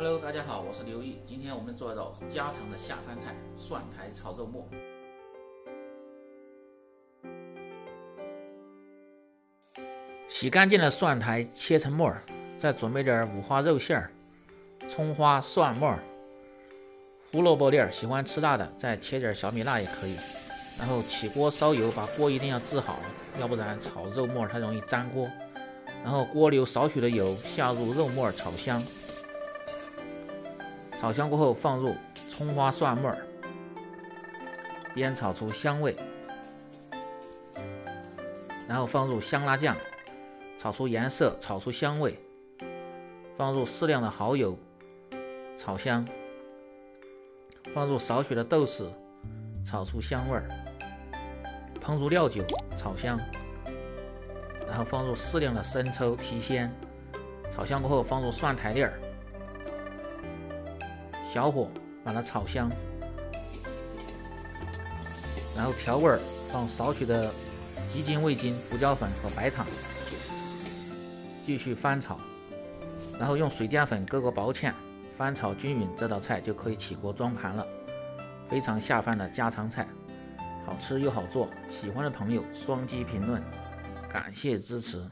Hello， 大家好，我是刘毅。今天我们做一道家常的下饭菜——蒜苔炒肉末。洗干净的蒜苔切成末儿，再准备点五花肉馅儿、葱花、蒜末、胡萝卜粒儿，喜欢吃辣的再切点小米辣也可以。然后起锅烧油，把锅一定要治好，要不然炒肉末它容易粘锅。然后锅留少许的油，下入肉末炒香。炒香过后，放入葱花、蒜末，煸炒出香味，然后放入香辣酱，炒出颜色，炒出香味，放入适量的蚝油，炒香，放入少许的豆豉，炒出香味，烹入料酒，炒香，然后放入适量的生抽提鲜，炒香过后放入蒜苔粒儿。小火把它炒香，然后调味儿，放少许的鸡精、味精、胡椒粉和白糖，继续翻炒，然后用水淀粉割个薄芡，翻炒均匀，这道菜就可以起锅装盘了。非常下饭的家常菜，好吃又好做，喜欢的朋友双击评论，感谢支持。